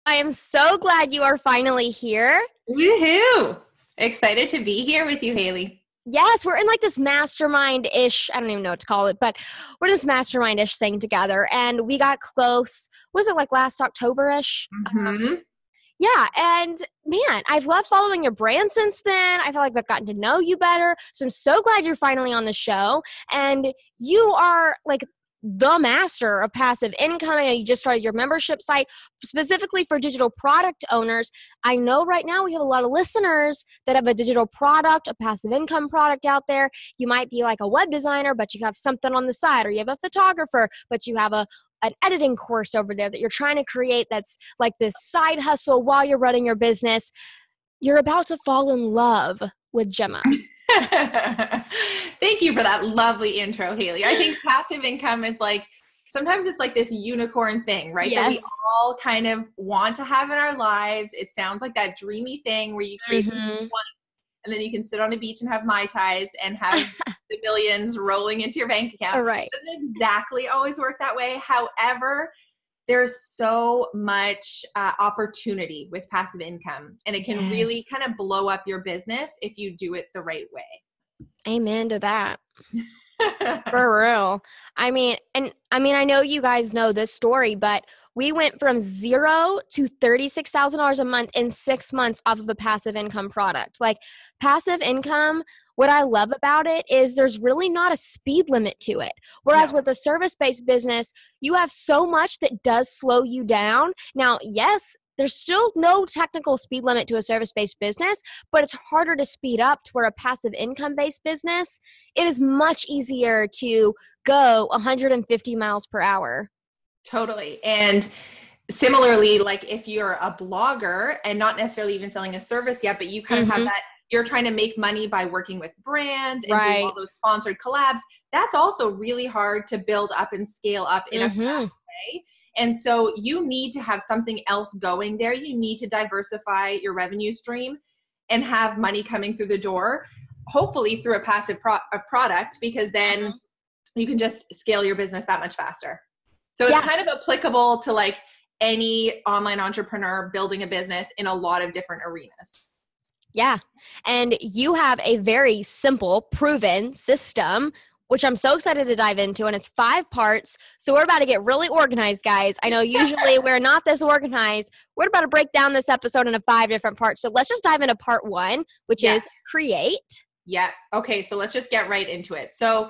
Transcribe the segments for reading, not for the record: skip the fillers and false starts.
I am so glad you are finally here. Woohoo! Excited to be here with you, Haley. Yes, we're in like this mastermind-ish, I don't even know what to call it, but we're this mastermind-ish thing together. And we got close, was it like last October-ish? Mm-hmm. Yeah, and man, I've loved following your brand since then. I feel like I've gotten to know you better. So I'm so glad you're finally on the show. And you are like the master of passive income. I know you just started your membership site specifically for digital product owners. I know right now we have a lot of listeners that have a digital product, a passive income product out there. You might be like a web designer, but you have something on the side, or you have a photographer, but you have an editing course over there that you're trying to create that's like this side hustle while you're running your business. You're about to fall in love with Gemma. Thank you for that lovely intro, Haley. I think passive income is like, sometimes it's like this unicorn thing, right? Yes. That we all kind of want to have in our lives. It sounds like that dreamy thing where you create something fun, and then you can sit on a beach and have Mai Tais and have the millions rolling into your bank account. Right. It doesn't exactly always work that way. However, there's so much opportunity with passive income, and it can really kind of blow up your business if you do it the right way. Amen to that. For real. I mean, I know you guys know this story, but we went from $0 to $36,000 a month in 6 months off of a passive income product. Like passive income, what I love about it is there's really not a speed limit to it. Whereas with a service-based business, you have so much that does slow you down. Now, yes, there's still no technical speed limit to a service-based business, but it's harder to speed up to where a passive income-based business, it is much easier to go 150 miles per hour. Totally. And similarly, like if you're a blogger and not necessarily even selling a service yet, but you kind of have that, you're trying to make money by working with brands and doing all those sponsored collabs. That's also really hard to build up and scale up in a fast way. And so you need to have something else going there. You need to diversify your revenue stream and have money coming through the door, hopefully through a passive product, because then you can just scale your business that much faster. So it's kind of applicable to like any online entrepreneur building a business in a lot of different arenas. Yeah. And you have a very simple, proven system, which I'm so excited to dive into. And it's 5 parts. So we're about to get really organized, guys. I know usually we're not this organized. We're about to break down this episode into 5 different parts. So let's just dive into part 1, which is create. Yeah. Okay. So let's just get right into it. So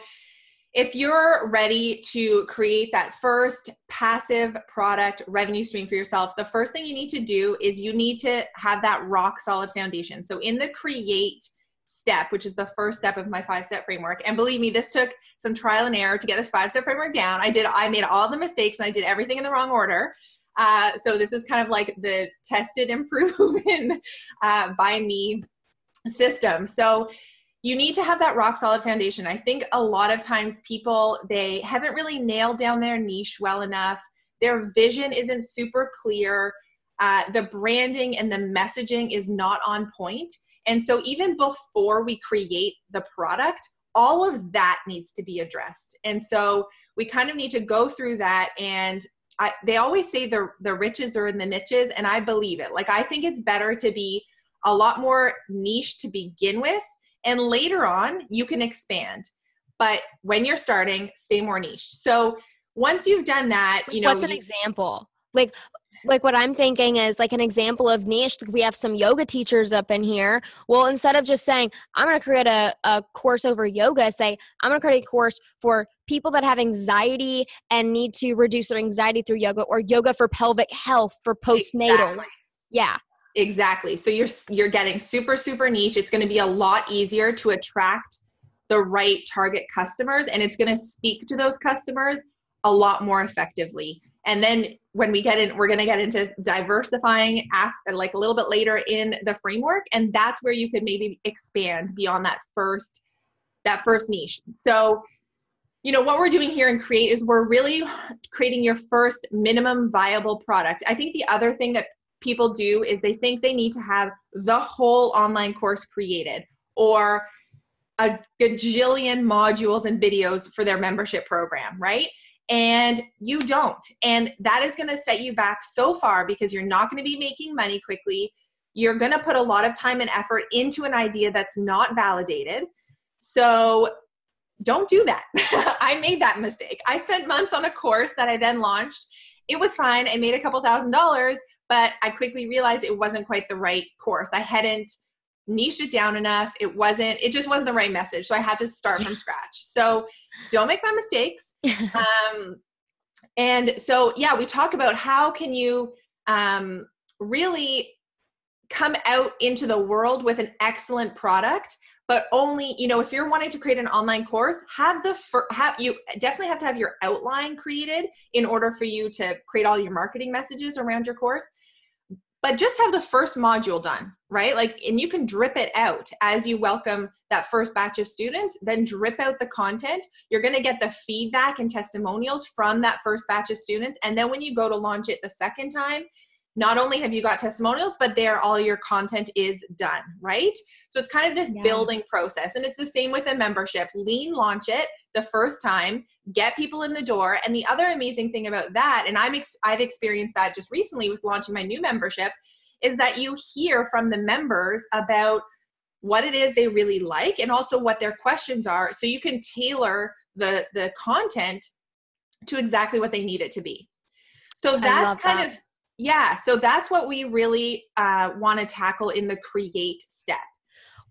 if you're ready to create that first passive product revenue stream for yourself, the first thing you need to do is you need to have that rock solid foundation. So in the create step, which is the first step of my 5-step framework, and believe me, this took some trial and error to get this 5-step framework down. I made all the mistakes and I did everything in the wrong order. So this is kind of like the tested and proven by me system. So you need to have that rock solid foundation. I think a lot of times people, they haven't really nailed down their niche well enough. Their vision isn't super clear. The branding and the messaging is not on point. And so even before we create the product, all of that needs to be addressed. And so we kind of need to go through that. And they always say the riches are in the niches, and I believe it. Like, I think it's better to be a lot more niche to begin with, and later on you can expand. But when you're starting, stay more niche. So once you've done that, what's an example? Like what I'm thinking is like an example of niche. We have some yoga teachers up in here. Well, instead of just saying, I'm going to create a course over yoga, say, I'm going to create a course for people that have anxiety and need to reduce their anxiety through yoga, or yoga for pelvic health for postnatal. Exactly. Yeah. Exactly. So you're getting super, super niche. It's going to be a lot easier to attract the right target customers, and it's going to speak to those customers a lot more effectively. And then when we get in, we're going to get into diversifying like a little bit later in the framework. And that's where you could maybe expand beyond that first niche. So, what we're doing here in Create is we're really creating your first minimum viable product. I think the other thing that people do is they think they need to have the whole online course created, or a gajillion modules and videos for their membership program, right? and you don't. And that is going to set you back so far because you're not going to be making money quickly. You're going to put a lot of time and effort into an idea that's not validated. So don't do that. I made that mistake. I spent months on a course that I then launched. It was fine. I made a couple $1,000s, but I quickly realized it wasn't quite the right course. I hadn't niched it down enough. It just wasn't the right message. So I had to start from scratch. So don't make my mistakes. And so, yeah, we talk about how can you really come out into the world with an excellent product, but only, if you're wanting to create an online course, you definitely have to have your outline created in order for you to create all your marketing messages around your course. But just have the first module done, right? And you can drip it out as you welcome that first batch of students, then drip out the content. You're going to get the feedback and testimonials from that first batch of students. And then when you go to launch it the second time, not only have you got testimonials, but all your content is done, right? So it's kind of this building process. And it's the same with a membership. Lean launch it the first time, get people in the door. And the other amazing thing about that, and I've experienced that just recently with launching my new membership, is that you hear from the members about what it is they really like and also what their questions are. So you can tailor the content to exactly what they need it to be. So that's kind of, so that's what we really want to tackle in the create step.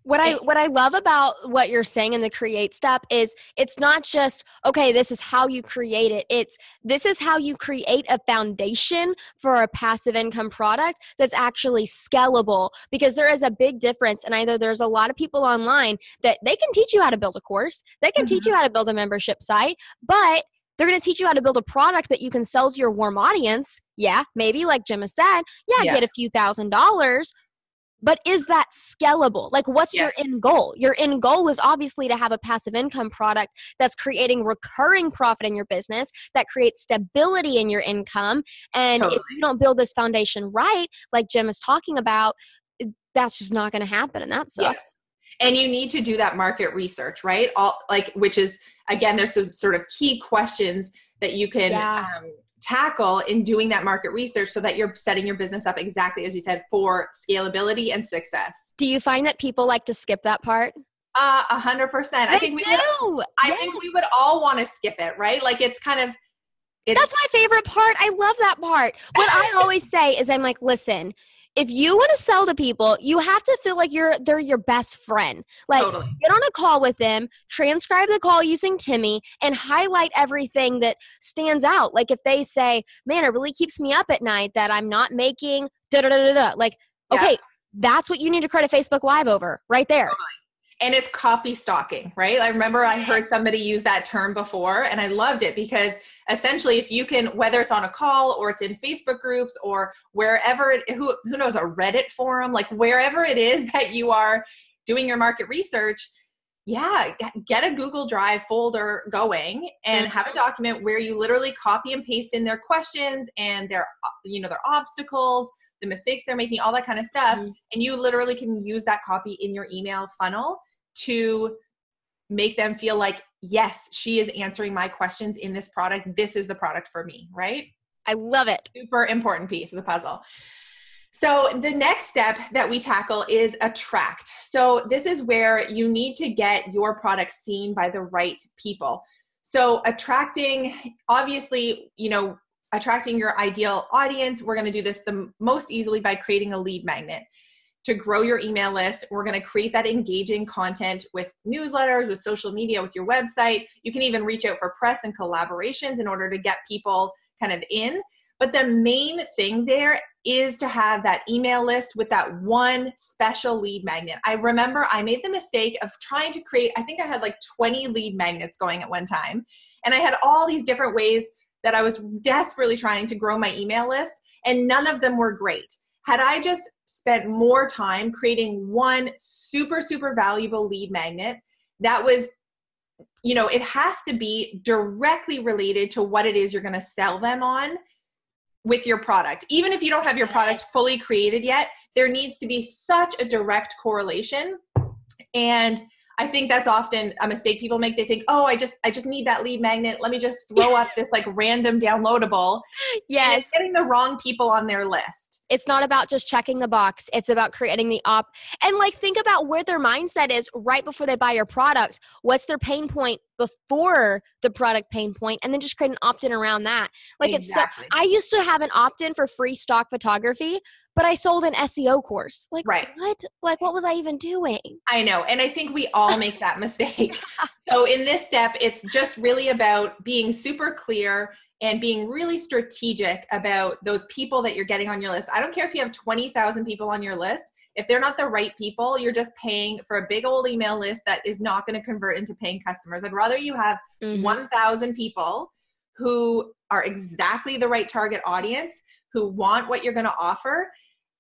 What I love about what you're saying in the create step is it's not just, okay, this is how you create it. This is how you create a foundation for a passive income product that's actually scalable, because there is a big difference. And either there's a lot of people online that they can teach you how to build a course. They can teach you how to build a membership site, but they're going to teach you how to build a product that you can sell to your warm audience. Yeah, maybe like Gemma said, get a few $1,000s. But is that scalable? What's your end goal? Your end goal is obviously to have a passive income product that's creating recurring profit in your business, that creates stability in your income. And if you don't build this foundation right, like Gemma's talking about, that's just not going to happen. And that sucks. Yes. And you need to do that market research, right? Which is, again, there's some sort of key questions that you can tackle in doing that market research so that you're setting your business up exactly as you said for scalability and success. Do you find that people like to skip that part? 100%. I think we would all want to skip it, right? It's kind of, that's my favorite part. I love that part. What I always say is I'm like, listen, if you want to sell to people, you have to feel like they're your best friend. Totally. Get on a call with them, transcribe the call using Timmy, and highlight everything that stands out. If they say, man, it really keeps me up at night that I'm not making da-da-da-da-da. Okay, that's what you need to create a Facebook Live over right there. Totally. And it's copy stalking, right? I remember I heard somebody use that term before and I loved it because essentially if you can, whether it's on a call or it's in Facebook groups or wherever, who knows, a Reddit forum, wherever it is that you are doing your market research, get a Google Drive folder going and have a document where you literally copy and paste in their questions and their obstacles, the mistakes they're making, all that kind of stuff. And you literally can use that copy in your email funnel to make them feel like, yes, she is answering my questions in this product. This is the product for me, right? I love it. Super important piece of the puzzle. So the next step that we tackle is attract. So this is where you need to get your product seen by the right people. So attracting, obviously, attracting your ideal audience, we're going to do this the most easily by creating a lead magnet. To grow your email list, we're going to create that engaging content with newsletters, with social media, with your website. You can even reach out for press and collaborations in order to get people kind of in. But the main thing there is to have that email list with that one special lead magnet. I remember I made the mistake of trying to create, I think I had 20 lead magnets going at one time. And I had all these different ways that I was desperately trying to grow my email list, and none of them were great. Had I just spent more time creating one super, super valuable lead magnet that was, it has to be directly related to what it is you're going to sell them on with your product. Even if you don't have your product fully created yet, there needs to be such a direct correlation. And I think that's often a mistake people make. They think, oh, I just need that lead magnet. Let me just throw up this like random downloadable. Yes. And it's getting the wrong people on their list. It's not about just checking the box. It's about creating the and like think about where their mindset is right before they buy your product. What's their pain point before the product pain point, and then just create an opt-in around that. Like Exactly. I used to have an opt-in for free stock photography, but I sold an SEO course. Like right. What? Like what was I even doing? I know. And I think we all make that mistake. So in this step, it's just really about being super clear and being really strategic about those people that you're getting on your list. I don't care if you have 20,000 people on your list. If they're not the right people, you're just paying for a big old email list that is not going to convert into paying customers. I'd rather you have 1,000 people who are exactly the right target audience, who want what you're going to offer.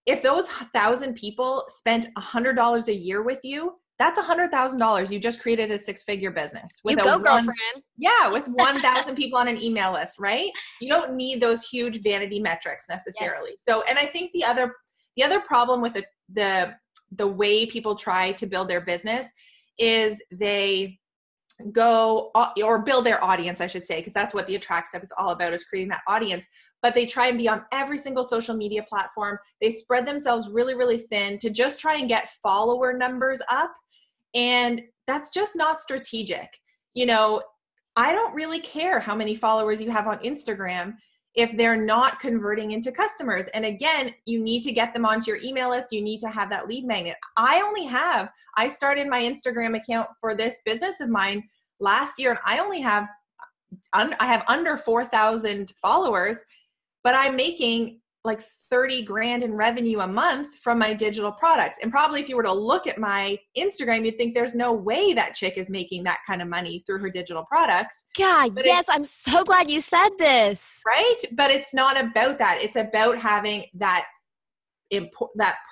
If those 1,000 people spent $100 a year with you, that's $100,000. You just created a 6-figure business. With you go, girlfriend. Yeah, with 1,000 people on an email list, right? You don't need those huge vanity metrics necessarily. Yes. So, and I think the other problem with the way people try to build their business is they go or build their audience, I should say, because that's what the Attract step is all about, is creating that audience. But they try and be on every single social media platform. They spread themselves really, really thin to just try and get follower numbers up. And that's just not strategic. You know, I don't really care how many followers you have on Instagram if they're not converting into customers. And again, you need to get them onto your email list. You need to have that lead magnet. I started my Instagram account for this business of mine last year, and I have under 4,000 followers, but I'm making like 30 grand in revenue a month from my digital products. And probably if you were to look at my Instagram, you'd think there's no way that chick is making that kind of money through her digital products. God, yes, I'm so glad you said this. Right? But it's not about that. It's about having that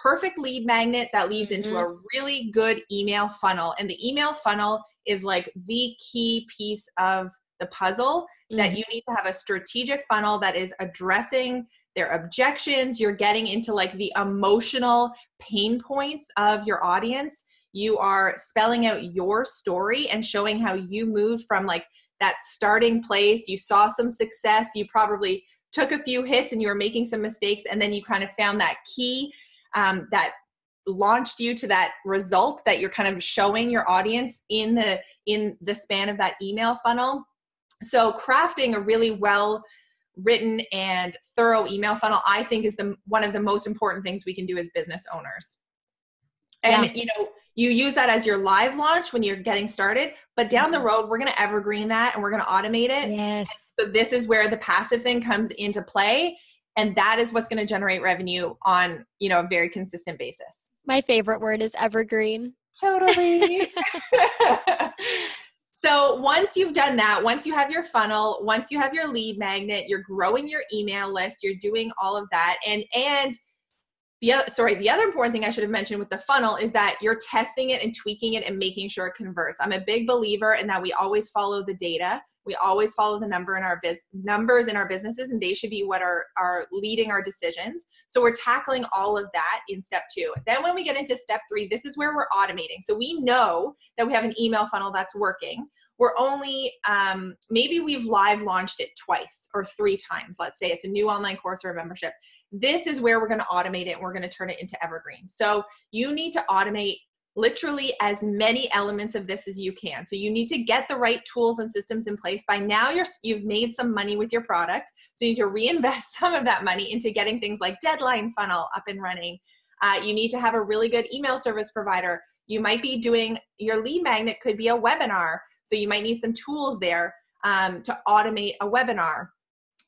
perfect lead magnet that leads into a really good email funnel. And the email funnel is like the key piece of the puzzle, that you need to have a strategic funnel that is addressing their objections. You're getting into like the emotional pain points of your audience. You are spelling out your story and showing how you moved from like that starting place. You saw some success. You probably took a few hits and you were making some mistakes. And then you kind of found that key that launched you to that result that you're kind of showing your audience in the span of that email funnel. So crafting a really well written and thorough email funnel, I think, is one of the most important things we can do as business owners. And you use that as your live launch when you're getting started, but down the road, we're going to evergreen that and we're going to automate it. Yes. So this is where the passive thing comes into play. And that is what's going to generate revenue on, a very consistent basis. My favorite word is evergreen. Totally. So once you've done that, once you have your funnel, once you have your lead magnet, you're growing your email list, you're doing all of that. And the other important thing I should have mentioned with the funnel is that you're testing it and tweaking it and making sure it converts. I'm a big believer in that we always follow the data. We always follow the numbers in our businesses, and they should be what are leading our decisions. So we're tackling all of that in step 2. Then when we get into step 3, this is where we're automating. So we know that we have an email funnel that's working. We're only, maybe we've live launched it twice or 3 times. Let's say it's a new online course or a membership. This is where we're going to automate it and we're going to turn it into evergreen. So you need to automate literally as many elements of this as you can. So you need to get the right tools and systems in place. By now you've made some money with your product. So you need to reinvest some of that money into getting things like deadline funnel up and running. You need to have a really good email service provider. You might be doing, your lead magnet could be a webinar. So you might need some tools there to automate a webinar.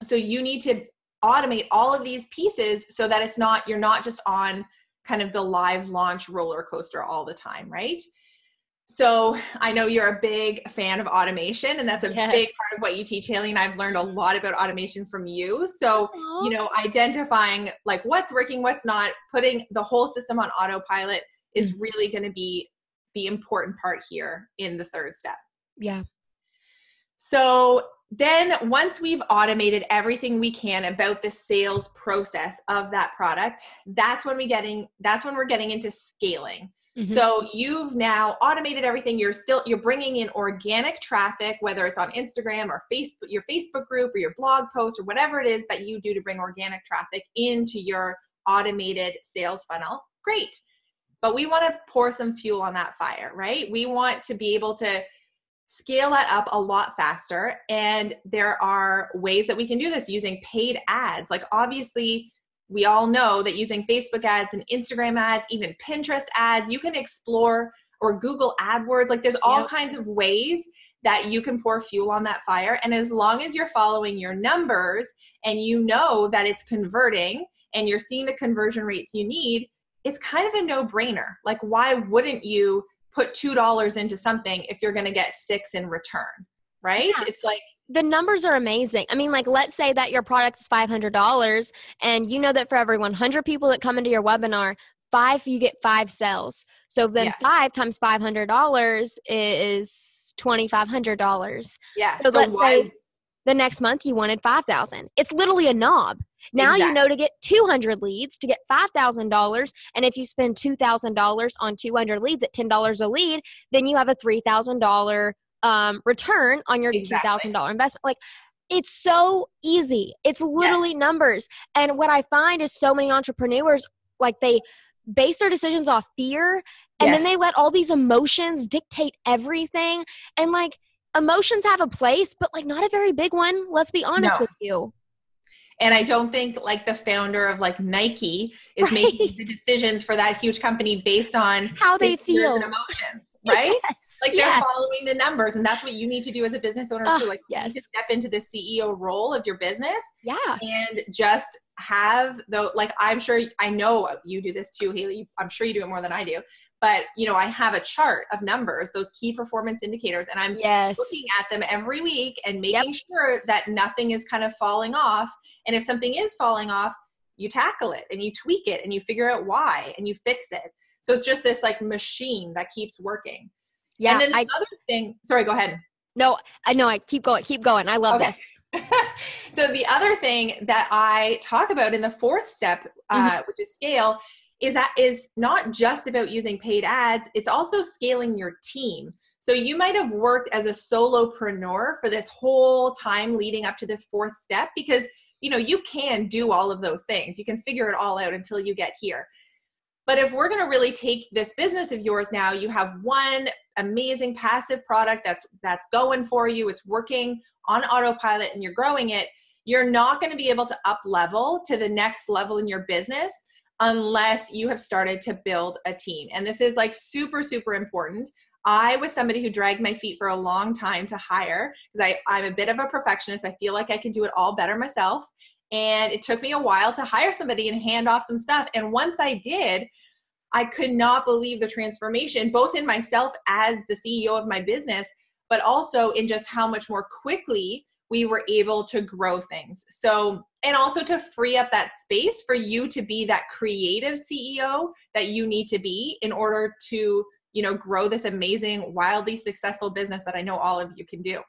So you need to automate all of these pieces so that you're not just on kind of the live launch roller coaster all the time, right? So I know you're a big fan of automation, and that's a big part of what you teach, Haley, and I've learned a lot about automation from you. So, identifying like what's working, what's not, putting the whole system on autopilot is really going to be the important part here in the 3rd step. Yeah. So then once we've automated everything we can about the sales process of that product, that's when we're getting into scaling. Mm-hmm. So you've now automated everything. You're bringing in organic traffic, whether it's on Instagram or Facebook, your Facebook group or your blog post or whatever it is that you do to bring organic traffic into your automated sales funnel. Great. But we want to pour some fuel on that fire, right? We want to be able to scale that up a lot faster. And there are ways that we can do this using paid ads. Like obviously, we all know that using Facebook ads and Instagram ads, even Pinterest ads, you can explore, or Google AdWords. Like there's all kinds of ways that you can pour fuel on that fire. And as long as you're following your numbers and you know that it's converting and you're seeing the conversion rates you need, it's kind of a no-brainer. Like why wouldn't you put $2 into something if you're going to get $6 in return, right? Yeah. It's like, the numbers are amazing. I mean, like, let's say that your product is $500 and you know that for every 100 people that come into your webinar, you get 5 sales. So then 5 times $500 is $2,500. Yeah. So let's say the next month you wanted 5,000. It's literally a knob. Now you know to get 200 leads to get $5,000. And if you spend $2,000 on 200 leads at $10 a lead, then you have a $3,000 return on your $2,000 investment. Like it's so easy. It's literally numbers. And what I find is so many entrepreneurs, like they base their decisions off fear and then they let all these emotions dictate everything. And like emotions have a place, but like not a very big one. Let's be honest with you. And I don't think like the founder of like Nike is making the decisions for that huge company based on how they feel and emotions, right? Like they're following the numbers, and that's what you need to do as a business owner too. Like you need to step into the CEO role of your business, and just have I know you do this too, Haley. I'm sure you do it more than I do. But, you know, I have a chart of numbers, those key performance indicators, and I'm looking at them every week and making sure that nothing is kind of falling off. And if something is falling off, you tackle it and you tweak it and you figure out why and you fix it. So it's just this like machine that keeps working. Yeah. And then the other thing, sorry, go ahead. No, I keep going. I love this. So the other thing that I talk about in the 4th step, which is scale, is not just about using paid ads. It's also scaling your team. So you might have worked as a solopreneur for this whole time leading up to this 4th step because, you know, you can do all of those things. You can figure it all out until you get here. But if we're going to really take this business of yours now, you have one amazing passive product that's going for you. It's working on autopilot and you're growing it. You're not going to be able to up level to the next level in your business unless you have started to build a team. And this is like super, super important. I was somebody who dragged my feet for a long time to hire because I'm a bit of a perfectionist. I feel like I can do it all better myself. And it took me a while to hire somebody and hand off some stuff. And once I did, I could not believe the transformation, both in myself as the CEO of my business, but also in just how much more quickly we were able to grow things. So, and also to free up that space for you to be that creative CEO that you need to be in order to, you know, grow this amazing, wildly successful business that I know all of you can do.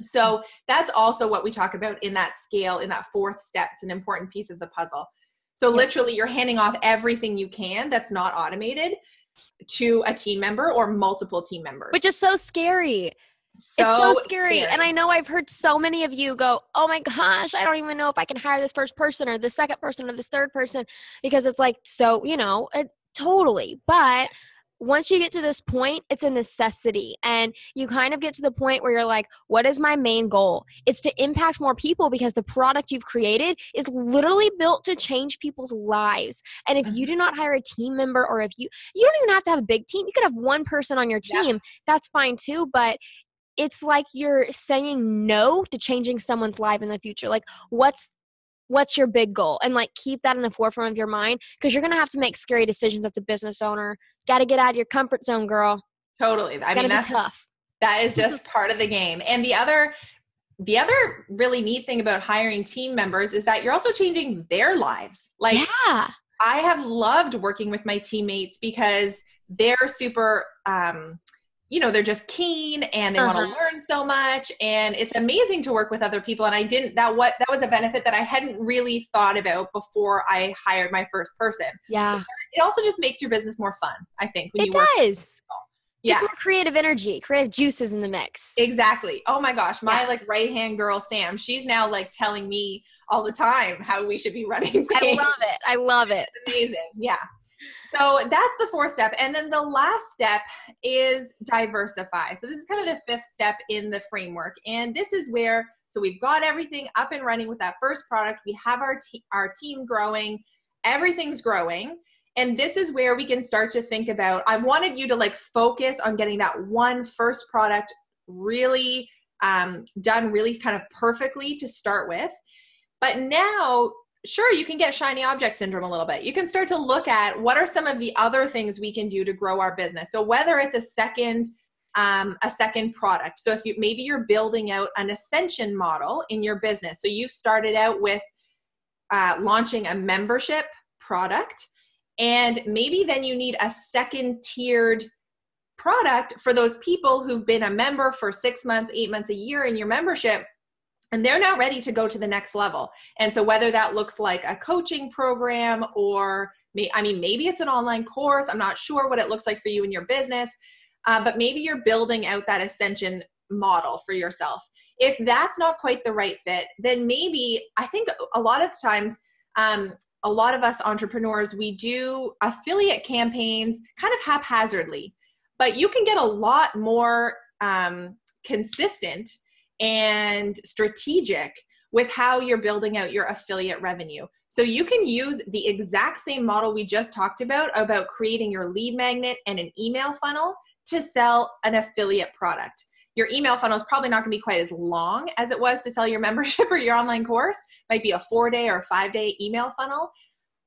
So that's also what we talk about in that scale, in that 4th step. It's an important piece of the puzzle. So literally you're handing off everything you can that's not automated to a team member or multiple team members. Which is so scary. It's so scary. And I know I've heard so many of you go, oh my gosh, I don't even know if I can hire this first person or the second person or this third person because it's like, so, you know, totally. But once you get to this point, it's a necessity. And you kind of get to the point where you're like, what is my main goal? It's to impact more people because the product you've created is literally built to change people's lives. And if you do not hire a team member or if you don't even have to have a big team. You could have one person on your team. That's fine too. But it's like you're saying no to changing someone's life in the future. Like what's your big goal? And like keep that in the forefront of your mind because you're going to have to make scary decisions as a business owner. Got to get out of your comfort zone, girl. Totally. I mean, that's tough. That is just part of the game. And the other really neat thing about hiring team members is that you're also changing their lives. Like I have loved working with my teammates because they're super, you know, they're just keen and they want to learn so much. And it's amazing to work with other people. And that was a benefit that I hadn't really thought about before I hired my first person. Yeah. So it also just makes your business more fun, I think, when It you work with does. people. It's more creative energy, creative juices in the mix. Exactly. Oh my gosh. My like right-hand girl, Sam, she's now like telling me all the time how we should be running things. I love it. I love it. It's amazing. Yeah. So that's the fourth step. And then the last step is diversify. So this is kind of the fifth step in the framework. And this is where, so we've got everything up and running with that first product. We have our team growing. Everything's growing. And this is where we can start to think about, I've wanted you to like focus on getting that one first product really done really kind of perfectly to start with. But now, sure, you can get shiny object syndrome a little bit. You can start to look at what are some of the other things we can do to grow our business. So whether it's a second product. So if maybe you're building out an ascension model in your business. So you started out with launching a membership product. And maybe then you need a second tiered product for those people who've been a member for 6 months, 8 months, a year in your membership, and they're now ready to go to the next level. And so whether that looks like a coaching program or maybe it's an online course, I'm not sure what it looks like for you in your business, but maybe you're building out that ascension model for yourself. If that's not quite the right fit, then maybe I think a lot of times, a lot of us entrepreneurs, we do affiliate campaigns kind of haphazardly, but you can get a lot more consistent and strategic with how you're building out your affiliate revenue. So you can use the exact same model we just talked about creating your lead magnet and an email funnel to sell an affiliate product. Your email funnel is probably not going to be quite as long as it was to sell your membership or your online course. It might be a 4-day or a 5-day email funnel.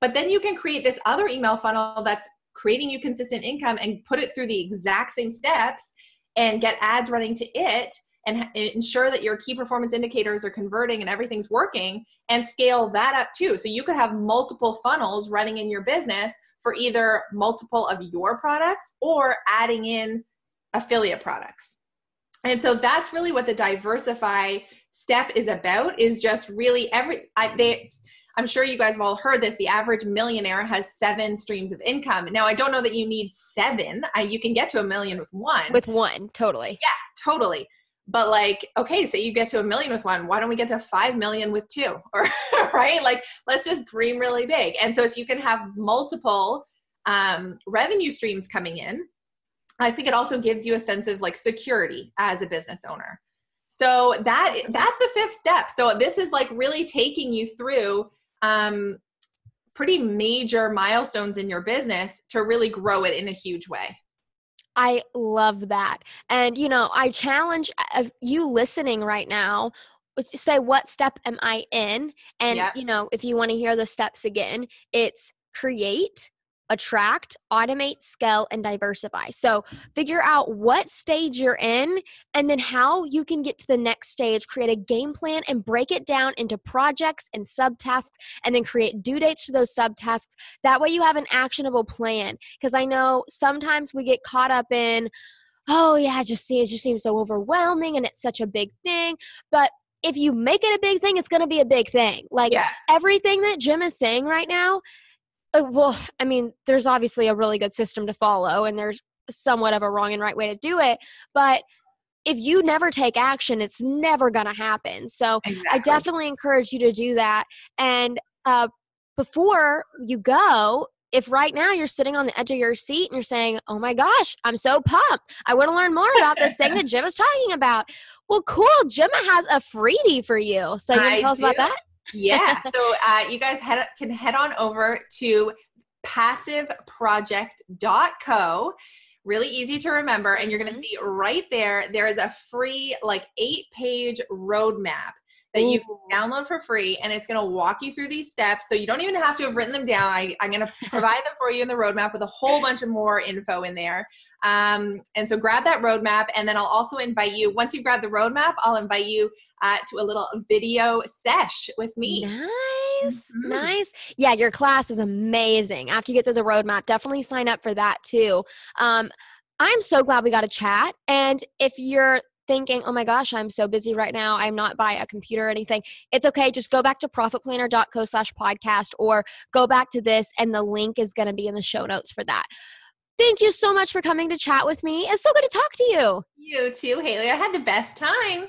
But then you can create this other email funnel that's creating you consistent income and put it through the exact same steps and get ads running to it and ensure that your key performance indicators are converting and everything's working, and scale that up too. So you could have multiple funnels running in your business for either multiple of your products or adding in affiliate products. And so that's really what the diversify step is about, is just really I'm sure you guys have all heard this. The average millionaire has 7 streams of income. Now, I don't know that you need 7. You can get to $1 million with one. With one, totally. Yeah, totally. But like, okay, so you get to $1 million with one. Why don't we get to 5 million with 2? Or right? Like, let's just dream really big. And so if you can have multiple revenue streams coming in, I think it also gives you a sense of like security as a business owner. So that's the 5th step. So this is like really taking you through pretty major milestones in your business to really grow it in a huge way. I love that. And, I challenge you listening right now, say, what step am I in? And, Yep. If you want to hear the steps again, it's create, attract, automate, scale, and diversify. So figure out what stage you're in and then how you can get to the next stage, create a game plan and break it down into projects and subtasks, and then create due dates to those subtasks. That way you have an actionable plan. Because I know sometimes we get caught up in, oh yeah, it just seems so overwhelming and it's such a big thing. But if you make it a big thing, it's going to be a big thing. Like everything that Jim is saying right now, there's obviously a really good system to follow and there's somewhat of a wrong and right way to do it. But if you never take action, it's never going to happen. So exactly. I definitely encourage you to do that. And before you go, if right now you're sitting on the edge of your seat and you're saying, oh my gosh, I'm so pumped, I want to learn more about this thing that Gemma's talking about. Well, cool. Gemma has a freebie for you. So you want to tell us about that? Yeah. So you guys can head on over to passiveproject.co. Really easy to remember. And you're going to see right there is a free 8-page roadmap that you can download for free. And it's going to walk you through these steps. So you don't even have to have written them down. I'm going to provide them for you in the roadmap with a whole bunch of more info in there. And so grab that roadmap. And then I'll also invite you, once you've grabbed the roadmap, I'll invite you to a little video sesh with me. Nice. Mm-hmm. Nice. Yeah, your class is amazing. After you get through the roadmap, definitely sign up for that too. I'm so glad we got to chat. And if you're thinking, oh my gosh, I'm so busy right now, I'm not by a computer or anything, it's okay. Just go back to profitplanner.co/podcast or go back to this, and the link is going to be in the show notes for that. Thank you so much for coming to chat with me. It's so good to talk to you. You too, Haley. I had the best time.